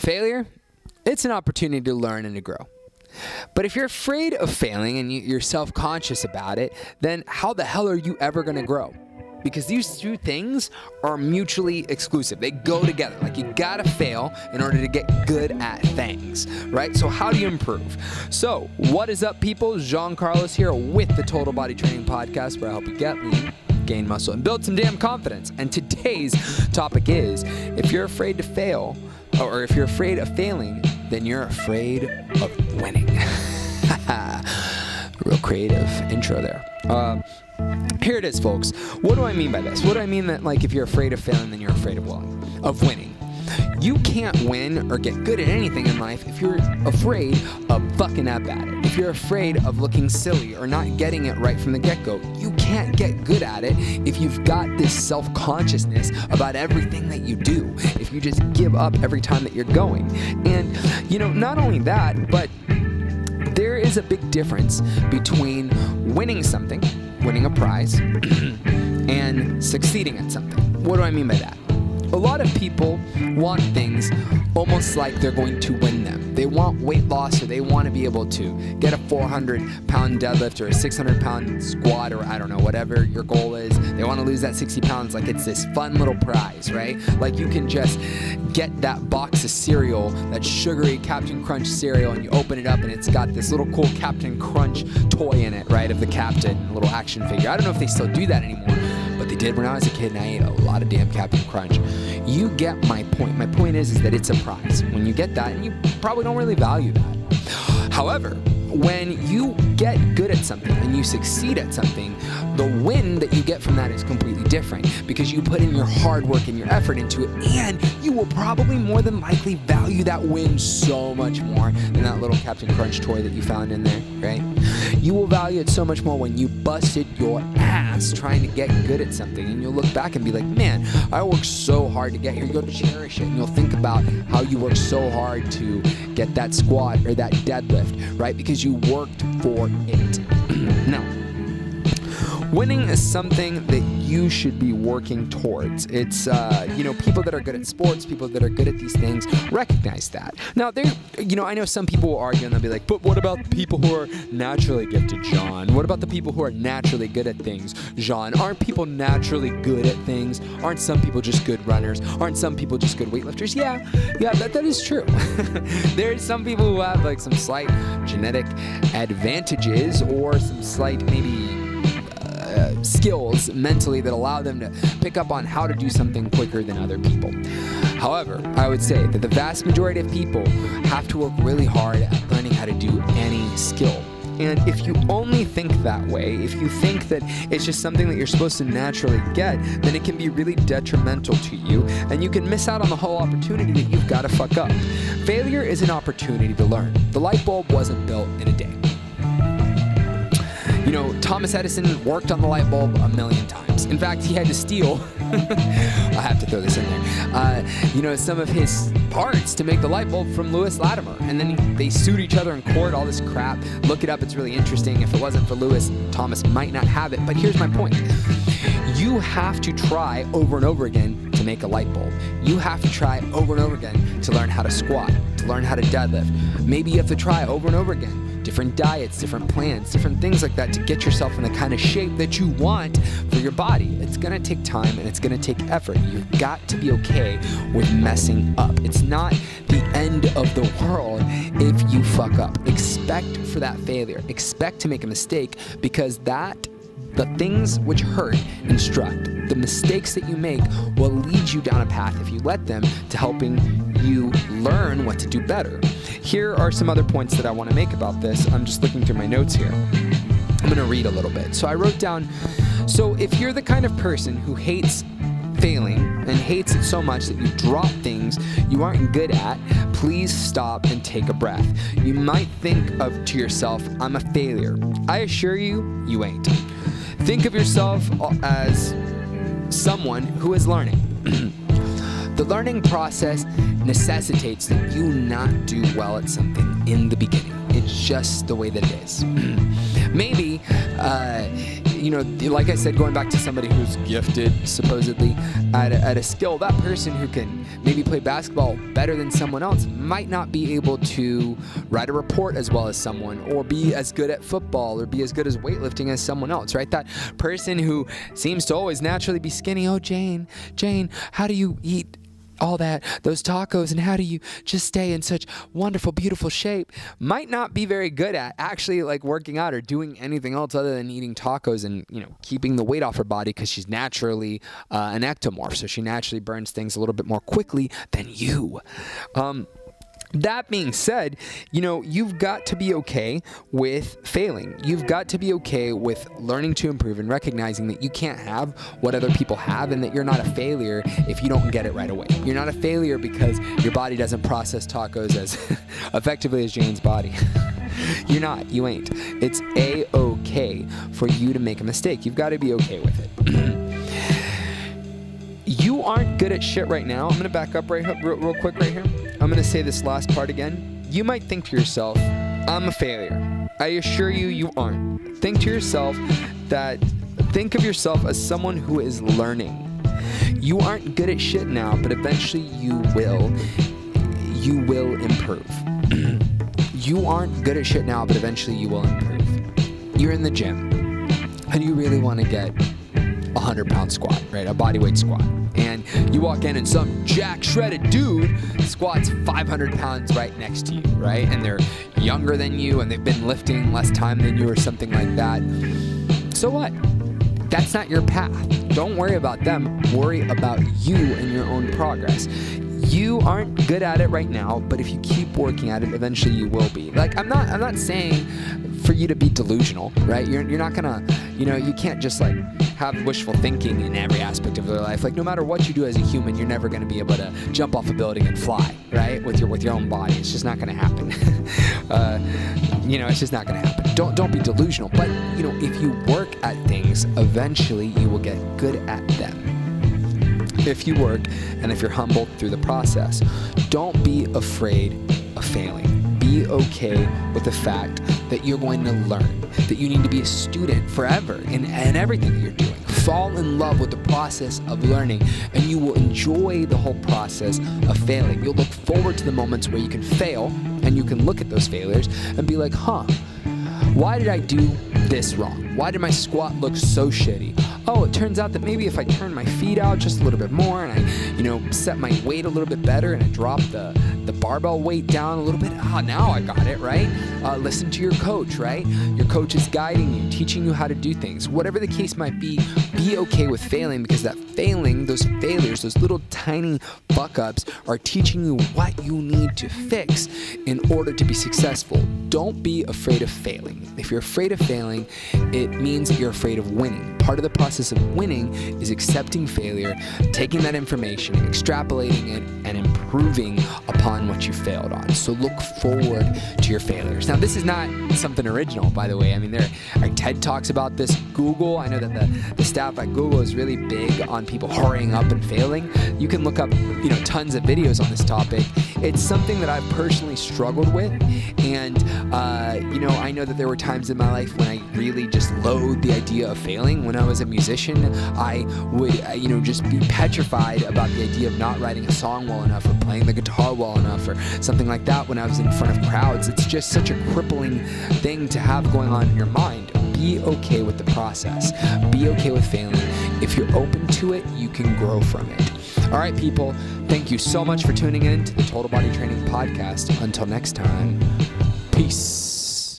Failure, it's an opportunity to learn and to grow. But if you're afraid of failing and you're self-conscious about it, then how the hell are you ever going to grow? Because these two things are mutually exclusive. They go together. Like, you gotta fail in order to get good at things, right? So how do you improve? So what is up, people? Jean Carlos here with the Total Body Training Podcast, where I help you get lean, gain muscle, and build some damn confidence. And today's topic is, if you're afraid to fail, or if you're afraid of failing, then you're afraid of winning. Real creative intro there. Here it is, folks. What do I mean by this? What do I mean that, like, if you're afraid of failing, then you're afraid of winning? You can't win or get good at anything in life if you're afraid of fucking up at it. If you're afraid of looking silly or not getting it right from the get-go. You can't get good at it if you've got this self-consciousness about everything that you do. If you just give up every time that you're going. And, not only that, but there is a big difference between winning something, winning a prize, and succeeding at something. What do I mean by that? A lot of people want things almost like they're going to win them. They want weight loss, or they want to be able to get a 400-pound deadlift or a 600-pound squat, or I don't know, whatever your goal is. They want to lose that 60 pounds like it's this fun little prize, right? Like, you can just get that box of cereal, that sugary Captain Crunch cereal, and you open it up and it's got this little cool Captain Crunch toy in it, right, of the captain, a little action figure. I don't know if they still do that anymore, but they did when I was a kid, and I ate a lot of damn Captain Crunch. You get my point. My point is that it's a prize. When you get that, and you probably don't really value that. However, when you get good at something and you succeed at something, the win that you get from that is completely different, because you put in your hard work and your effort into it, and you will probably more than likely value that win so much more than that little Captain Crunch toy that you found in there, right? You will value it so much more when you busted your ass trying to get good at something, and you'll look back and be like, man, I worked so hard to get here. You'll cherish it, and you'll think about how you worked so hard to get that squat or that deadlift, right? Because you worked for it. Now, winning is something that you should be working towards. It's, people that are good at sports, people that are good at these things recognize that. Now, I know some people will argue and they'll be like, but what about the people who are naturally gifted, John? What about the people who are naturally good at things, John? Aren't people naturally good at things? Aren't some people just good runners? Aren't some people just good weightlifters? Yeah, that is true. There's some people who have, like, some slight genetic advantages, or some slight maybe skills mentally that allow them to pick up on how to do something quicker than other people. However, I would say that the vast majority of people have to work really hard at learning how to do any skill. And if you only think that way, if you think that it's just something that you're supposed to naturally get, then it can be really detrimental to you, and you can miss out on the whole opportunity that you've got to fuck up. Failure is an opportunity to learn. The light bulb wasn't built in a day. Thomas Edison worked on the light bulb a million times. In fact, he had to steal, I have to throw this in there, some of his parts to make the light bulb from Lewis Latimer. And then they sued each other in court, all this crap. Look it up, it's really interesting. If it wasn't for Lewis, Thomas might not have it. But here's my point. You have to try over and over again to make a light bulb. You have to try over and over again to learn how to squat, to learn how to deadlift. Maybe you have to try over and over again. Different diets, different plans, different things like that to get yourself in the kind of shape that you want for your body. It's going to take time, and it's going to take effort. You've got to be okay with messing up. It's not the end of the world if you fuck up. Expect for that failure. Expect to make a mistake, because the things which hurt instruct. The mistakes that you make will lead you down a path, if you let them, to helping you learn what to do better. Here are some other points that I want to make about this. I'm just looking through my notes here. I'm going to read a little bit. So I wrote down, so if you're the kind of person who hates failing and hates it so much that you drop things you aren't good at, please stop and take a breath. You might think to yourself, I'm a failure. I assure you, you ain't. Think of yourself as someone who is learning. The learning process necessitates that you not do well at something in the beginning. It's just the way that it is. Maybe, like I said, going back to somebody who's gifted, supposedly, at a skill, that person who can maybe play basketball better than someone else might not be able to write a report as well as someone, or be as good at football, or be as good as weightlifting as someone else, right? That person who seems to always naturally be skinny. Oh, Jane, how do you eat all those tacos, and how do you just stay in such wonderful, beautiful shape? Might not be very good at actually like working out or doing anything else other than eating tacos and, keeping the weight off her body, because she's naturally an ectomorph, so she naturally burns things a little bit more quickly than you. That being said, you've got to be okay with failing. You've got to be okay with learning to improve and recognizing that you can't have what other people have, and that you're not a failure if you don't get it right away. You're not a failure because your body doesn't process tacos as effectively as Jane's body. You're not. You ain't. It's A-okay for you to make a mistake. You've got to be okay with it. You aren't good at shit right now. I'm going to back up real quick right here. I'm going to say this last part again. You might think to yourself, I'm a failure. I assure you, you aren't. Think of yourself as someone who is learning. You aren't good at shit now, but eventually you will. You will improve. You aren't good at shit now, but eventually you will improve. You're in the gym, and you really want to get 100-pound squat, right? A bodyweight squat. And you walk in and some jack shredded dude squats 500 pounds right next to you, right? And they're younger than you, and they've been lifting less time than you or something like that. So what? That's not your path. Don't worry about them. Worry about you and your own progress. You aren't good at it right now, but if you keep working at it, eventually you will be. Like, I'm not saying for you to be delusional, right? You're not gonna, you can't just like have wishful thinking in every aspect of your life. Like, no matter what you do as a human, you're never gonna be able to jump off a building and fly, right? With your own body. It's just not gonna happen. It's just not gonna happen. Don't be delusional. But, if you work at things, eventually you will get good at them. If you work and if you're humbled through the process. Don't be afraid of failing. Be okay with the fact that you're going to learn, that you need to be a student forever in everything that you're doing. Fall in love with the process of learning, and you will enjoy the whole process of failing. You'll look forward to the moments where you can fail, and you can look at those failures and be like, why did I do this wrong? Why did my squat look so shitty? Oh, it turns out that maybe if I turn my feet out just a little bit more, and I, set my weight a little bit better, and I drop the barbell weight down a little bit, now I got it, right? Listen to your coach, right? Your coach is guiding you, teaching you how to do things. Whatever the case might be okay with failing, because that failing, those failures, those little tiny fuck-ups are teaching you what you need to fix in order to be successful. Don't be afraid of failing. If you're afraid of failing, it means that you're afraid of winning. Part of the process of winning is accepting failure, taking that information, extrapolating it, and improving upon what you failed on. So look forward to your failures. Now, this is not something original, by the way. I mean, there are TED Talks about this. Google, I know that the staff at Google is really big on people hurrying up and failing. You can look up, tons of videos on this topic. It's something that I've personally struggled with, and I know that there were times in my life when I really just loathed the idea of failing. When I was a musician, I would, just be petrified about the idea of not writing a song well enough or playing the guitar well enough or something like that when I was in front of crowds. It's just such a crippling thing to have going on in your mind. Be okay with the process. Be okay with failing. If you're open to it, you can grow from it. All right, people, thank you so much for tuning in to the Total Body Training Podcast. Until next time.